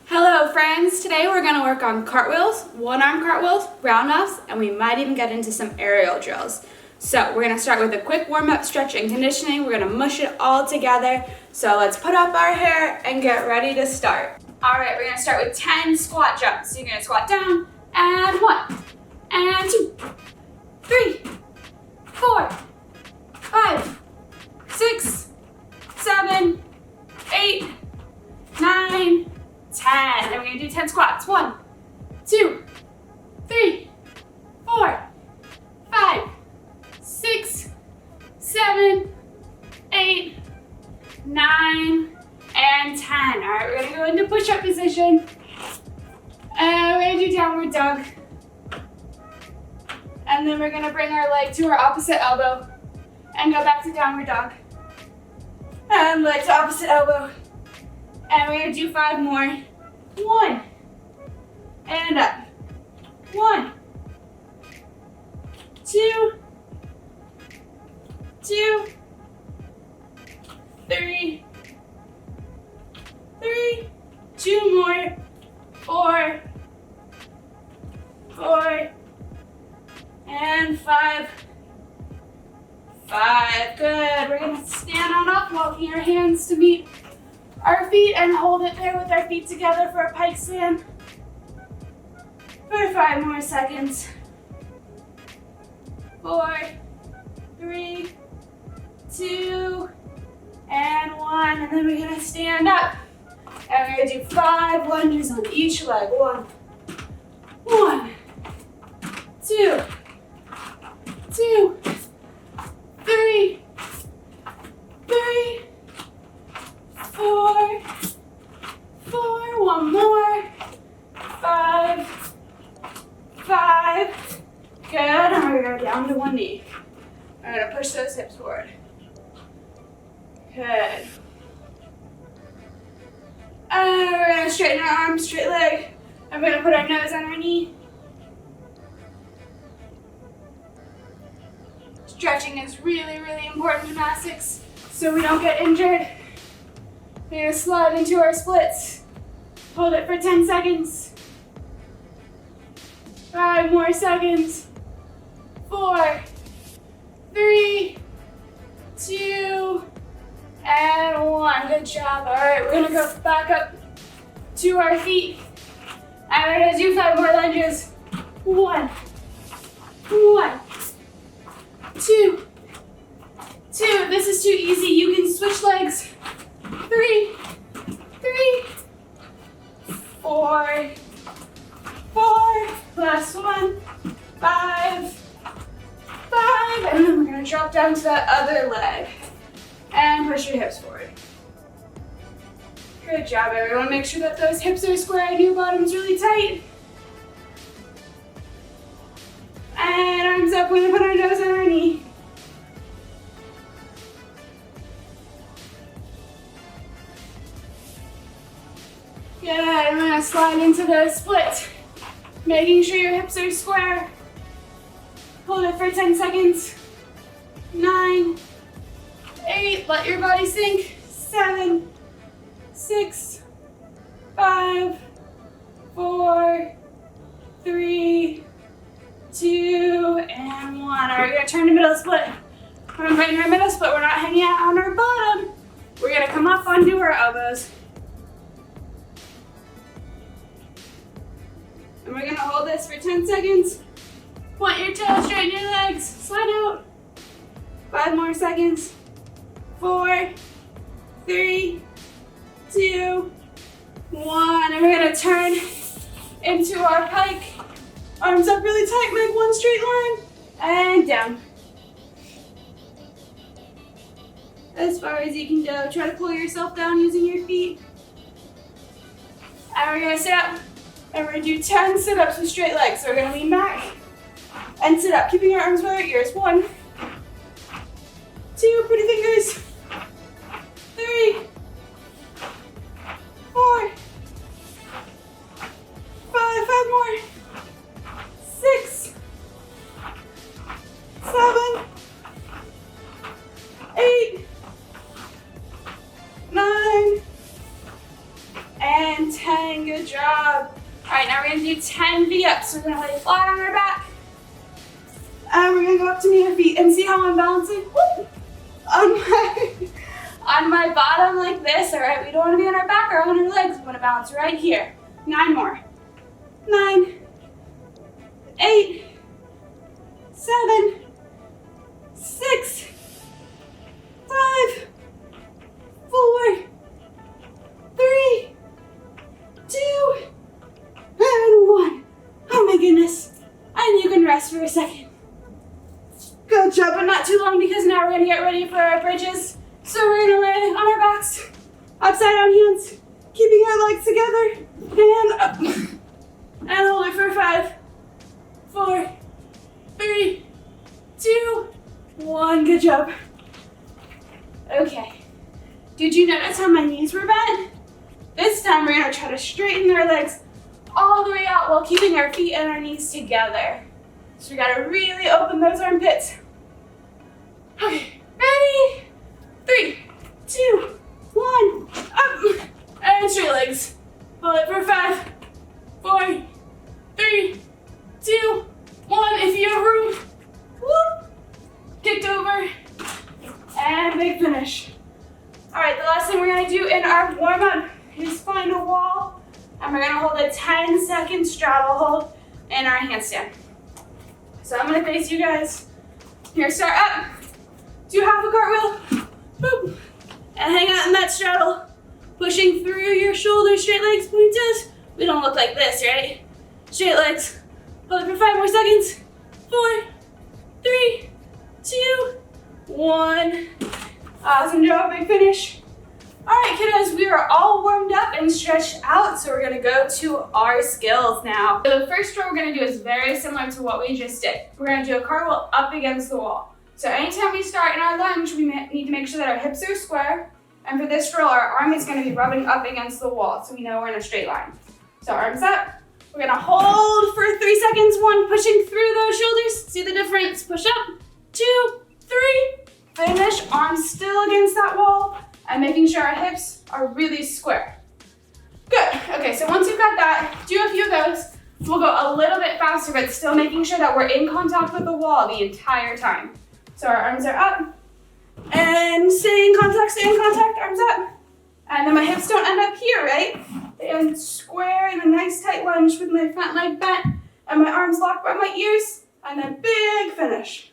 Hello friends, today we're going to work on cartwheels, one-arm cartwheels, round-offs, and we might even get into some aerial drills. So we're going to start with a quick warm-up, stretch, and conditioning. We're going to mush it all together. So let's put up our hair and get ready to start. Alright, we're going to start with 10 squat jumps. So you're going to squat down, and 1, and 2, 3, 4, 5, 6, 7, 8, 9, 10. Then we're going to do 10 squats. 1, 2, 3, 4, 5, 6, 7, 8, 9, and 10. All right, we're going to go into push-up position. And we're going to do downward dog. And then we're going to bring our leg to our opposite elbow and go back to downward dog. And leg to opposite elbow. And we're going to do 5 more. 1, and up. 1, 2, 2, 3, 2 more, 4, 4, and 5. Good. We're going to stand on up, walking our hands to meet our feet and hold it there with our feet together for a pike stand for 5 more seconds. 4, 3, 2, and 1. And then we're going to stand up. And we're going to do 5 lunges on each leg. 1, 2, 2, 3, 4, 1 more, 5. Good, and we're going to go down to 1 knee. We're going to push those hips forward. Good. And we're going to straighten our arms, straight leg. And we're going to put our nose on our knee. Stretching is really, really important gymnastics so we don't get injured. We're going to slide into our splits. Hold it for 10 seconds. 5 more seconds. 4, 3, 2, and 1. Good job. All right, we're going to go back up to our feet. And we're going to do 5 more lunges. 1, 2. This is too easy. You can switch legs. 3, 4, last one, 5, and then we're going to drop down to that other leg and push your hips forward. Good job, everyone. Make sure that those hips are square and your bottom's really tight. And arms up, we're going to put our nose on our knee. Good, I'm going to slide into the split. Making sure your hips are square. Hold it for 10 seconds. 9, 8, let your body sink. 7, 6, 5, 4, 3, 2, and 1. All right, we're going to turn to middle split. We're going to in our middle split. We're not hanging out on our bottom. We're going to come up onto our elbows. And we're going to hold this for 10 seconds. Point your toes, straighten your legs, slide out. 5 more seconds. 4, 3, 2, 1. And we're going to turn into our pike. Arms up really tight, make one straight line. And down. As far as you can go. Try to pull yourself down using your feet. And we're going to sit up. And we're going to do 10 sit-ups with straight legs. So we're going to lean back and sit up, keeping our arms by our ears. 1, 2, pretty fingers. 3, 4, 5 more. 6, 7, 8, 9, and 10. Good right, now we're gonna do 10 V-ups. So we're gonna lay flat on our back. And we're gonna go up to meet our feet and see how I'm balancing. Woo! On my bottom like this, all right? We don't wanna be on our back or on our legs. We wanna balance right here. 9 more. 9, 8, 7, 6, 5, 4, 3, 2, and 1. Oh my goodness. And you can rest for a second. Good job, but not too long because now we're gonna get ready for our bridges. So we're gonna lay on our backs, upside down hands, keeping our legs together, and up. And hold it for 5, 4, 3, 2, 1. Good job. Okay. Did you notice how my knees were bent? This time we're gonna try to straighten our legs all the way out while keeping our feet and our knees together. So we gotta really open those armpits. Okay, ready? 3, 2, 1, up. And straight legs. Hold it for 5, 4, 3, 2, 1. If you have room, whoop. Kicked over, and big finish. All right, the last thing we're gonna do in our warm-up is find a wall, and we're gonna hold a 10-second straddle hold in our handstand. So I'm gonna face you guys. Here, start up, do half a cartwheel, boop, and hang out in that straddle, pushing through your shoulders, straight legs, point toes. We don't look like this, right? Straight legs. Hold it for 5 more seconds. 4, 3, 2, 1. Awesome job, big finish. All right, kiddos, we are all warmed up and stretched out, so we're gonna go to our skills now. So the first drill we're gonna do is very similar to what we just did. We're gonna do a cartwheel up against the wall. So anytime we start in our lunge, we need to make sure that our hips are square. And for this drill, our arm is gonna be rubbing up against the wall, so we know we're in a straight line. So arms up. We're gonna hold for 3 seconds. 1, pushing through those shoulders. See the difference? Push up. 2, 3. Finish, arms still against that wall, and making sure our hips are really square. Good. Okay, so once you've got that, do a few of those. We'll go a little bit faster, but still making sure that we're in contact with the wall the entire time. So our arms are up, and stay in contact, arms up. And then my hips don't end up here, right? They end square in a nice tight lunge with my front leg bent, and my arms locked by my ears, and then big finish.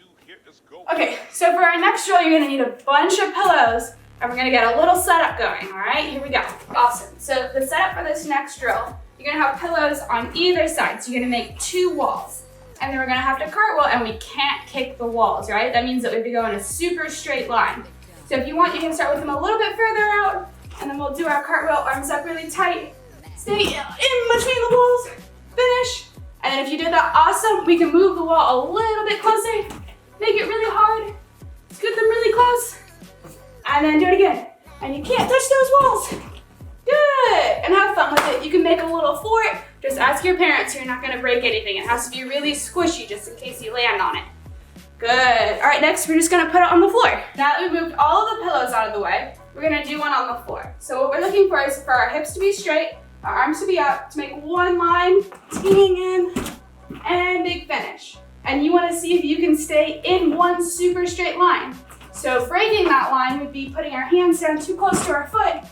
Okay, so for our next drill, you're gonna need a bunch of pillows, and we're gonna get a little setup going, all right? Here we go. Awesome. So the setup for this next drill, you're gonna have pillows on either side. So you're gonna make 2 walls. And then we're gonna have to cartwheel, and we can't kick the walls, right? That means that we have to go in a super straight line. So if you want, you can start with them a little bit further out, and then we'll do our cartwheel, arms up really tight. Stay in between the walls, finish. And then if you did that, awesome. We can move the wall a little bit closer. Make it really hard. Scoot them really close. And then do it again. And you can't touch those walls. Good. And have fun with it. You can make a little fort. Just ask your parents so you're not gonna break anything. It has to be really squishy just in case you land on it. Good. All right, next we're just gonna put it on the floor. Now that we've moved all of the pillows out of the way, we're gonna do one on the floor. So what we're looking for is for our hips to be straight, our arms to be up, to make one line, teeing in, and big finish. And you wanna see if you can stay in one super straight line. So breaking that line would be putting our hands down too close to our foot.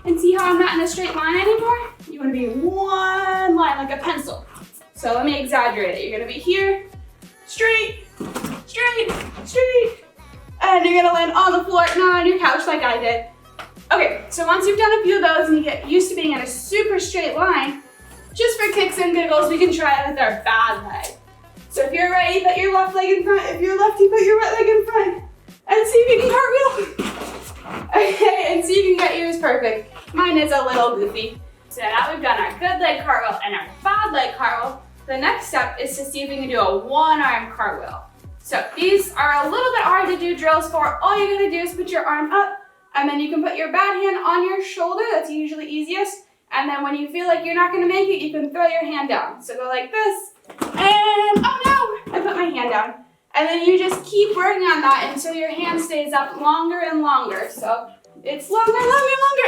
And see how I'm not in a straight line anymore? You wanna be in one line like a pencil. So let me exaggerate it. You're gonna be here, straight, straight, straight. And you're gonna land on the floor, not on your couch like I did. Okay, so once you've done a few of those and you get used to being in a super straight line, just for kicks and giggles, we can try it with our bad leg. So if you're righty, put your left leg in front. If you're lefty, put your right leg in front. And see if you can cartwheel. Okay, and see if you can get yours perfect. Mine is a little goofy. So now we've done our good leg cartwheel and our bad leg cartwheel. The next step is to see if we can do a one-arm cartwheel. So these are a little bit hard to do drills for. All you're gonna do is put your arm up, and then you can put your bad hand on your shoulder. That's usually easiest. And then when you feel like you're not gonna make it, you can throw your hand down. So go like this, and oh no, I put my hand down. And then you just keep working on that until your hand stays up longer and longer. So It's longer,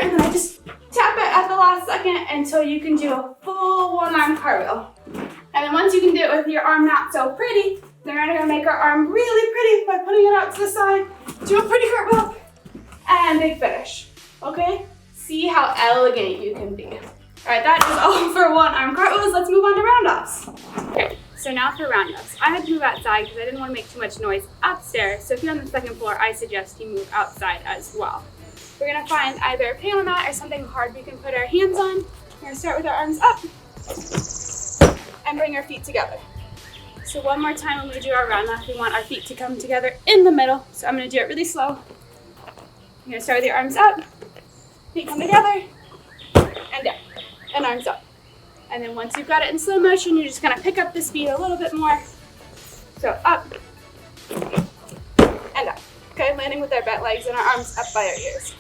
and then I just tap it at the last second until you can do a full one-arm cartwheel. And then once you can do it with your arm not so pretty, then we're gonna make our arm really pretty by putting it out to the side, do a pretty cartwheel, and big finish, okay? See how elegant you can be. All right, that is all for one-arm cartwheels. Let's move on to round-offs. Okay, so now for round-offs. I had to move outside because I didn't want to make too much noise upstairs, so if you're on the second floor, I suggest you move outside as well. We're gonna find either a panel mat or something hard we can put our hands on. We're gonna start with our arms up and bring our feet together. So one more time when we do our round off, we want our feet to come together in the middle. So I'm gonna do it really slow. You're gonna start with your arms up, feet come together, and down, and arms up. And then once you've got it in slow motion, you're just gonna pick up the speed a little bit more. So up, and up. Okay, landing with our bent legs and our arms up by our ears.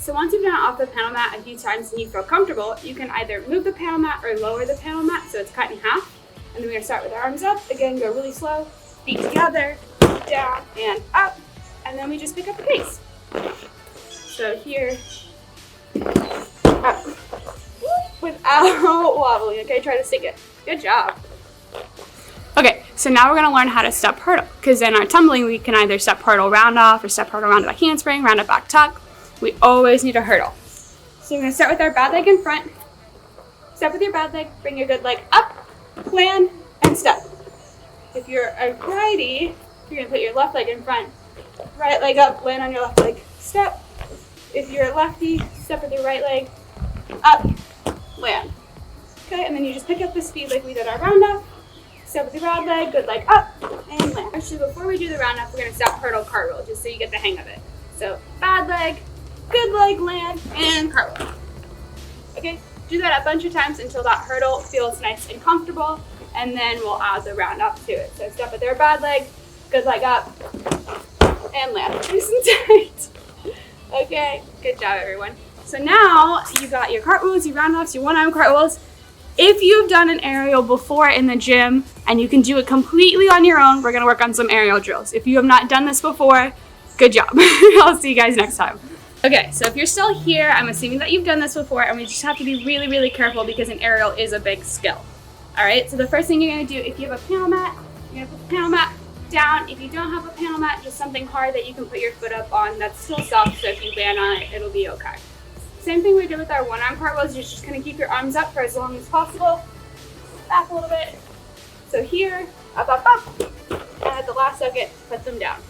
So once you've done it off the panel mat a few times and you feel comfortable, you can either move the panel mat or lower the panel mat so it's cut in half. And then we're gonna start with our arms up. Again, go really slow, feet together, down and up. And then we just pick up the pace. So here, up, without wobbling, okay? Try to sink it. Good job. Okay, so now we're gonna learn how to step hurdle, because in our tumbling, we can either step hurdle round off or step hurdle round back handspring, round up back tuck. We always need a hurdle. So we're gonna start with our bad leg in front. Step with your bad leg, bring your good leg up, land, and step. If you're a righty, you're gonna put your left leg in front, right leg up, land on your left leg, step. If you're a lefty, step with your right leg, up, land. Okay, and then you just pick up the speed like we did our round off. Step with your bad leg, good leg up, and land. Actually, before we do the round off, we're gonna step hurdle cartwheel, just so you get the hang of it. So bad leg, good leg, land, and cartwheel. Okay, do that a bunch of times until that hurdle feels nice and comfortable, and then we'll add the round off to it. So step with your bad leg, good leg up, and land. Nice and tight. Okay, good job everyone. So now you got your cartwheels, your round offs, your one-arm cartwheels. If you've done an aerial before in the gym and you can do it completely on your own, we're gonna work on some aerial drills. If you have not done this before, good job. I'll see you guys next time. Okay, so if you're still here, I'm assuming that you've done this before, and we just have to be really, really careful because an aerial is a big skill. All right, so the first thing you're gonna do, if you have a panel mat, you're gonna put the panel mat down. If you don't have a panel mat, just something hard that you can put your foot up on that's still soft, so if you land on it, it'll be okay. Same thing we did with our one-arm cartwheels. You're just gonna keep your arms up for as long as possible. Back a little bit. So here, up, up, up, and at the last second, put them down.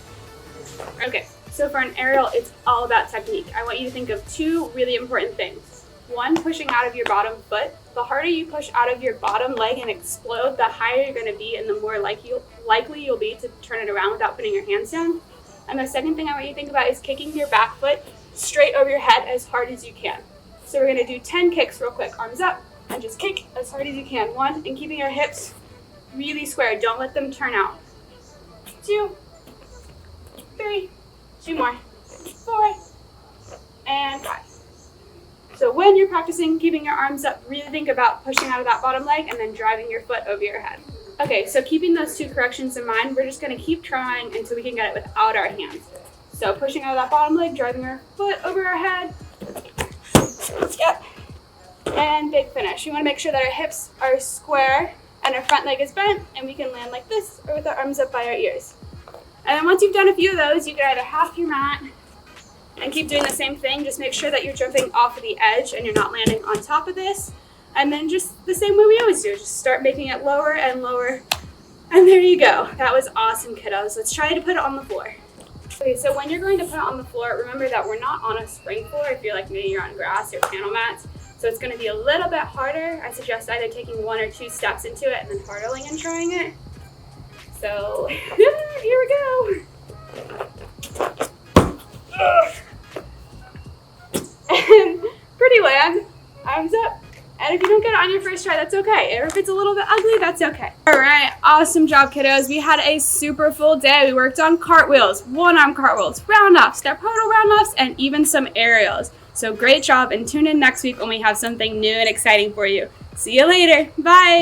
Okay, so for an aerial, it's all about technique. I want you to think of two really important things. One, pushing out of your bottom foot. The harder you push out of your bottom leg and explode, the higher you're gonna be and the more likely you'll be to turn it around without putting your hands down. And the second thing I want you to think about is kicking your back foot straight over your head as hard as you can. So we're gonna do 10 kicks real quick. Arms up and just kick as hard as you can. 1, and keeping your hips really square. Don't let them turn out. 2, 3, 2 more, 4, and 5. So when you're practicing keeping your arms up, really think about pushing out of that bottom leg and then driving your foot over your head. Okay, so keeping those two corrections in mind, we're just gonna keep trying until we can get it without our hands. So pushing out of that bottom leg, driving our foot over our head. Yep. And big finish. We wanna make sure that our hips are square and our front leg is bent, and we can land like this or with our arms up by our ears. And then once you've done a few of those, you can either half your mat and keep doing the same thing. Just make sure that you're jumping off of the edge and you're not landing on top of this. And then just the same way we always do, just start making it lower and lower. And there you go. That was awesome, kiddos. Let's try to put it on the floor. Okay, so when you're going to put it on the floor, remember that we're not on a spring floor if you're like me, you're on grass or panel mats. So it's gonna be a little bit harder. I suggest either taking 1 or 2 steps into it and then hurdling and trying it. So here we go. And pretty land, arms up. And if you don't get it on your first try, that's okay. Or if it's a little bit ugly, that's okay. All right, awesome job, kiddos. We had a super full day. We worked on cartwheels, one-arm cartwheels, round-offs, step hurdle round-offs, and even some aerials. So great job, and tune in next week when we have something new and exciting for you. See you later. Bye.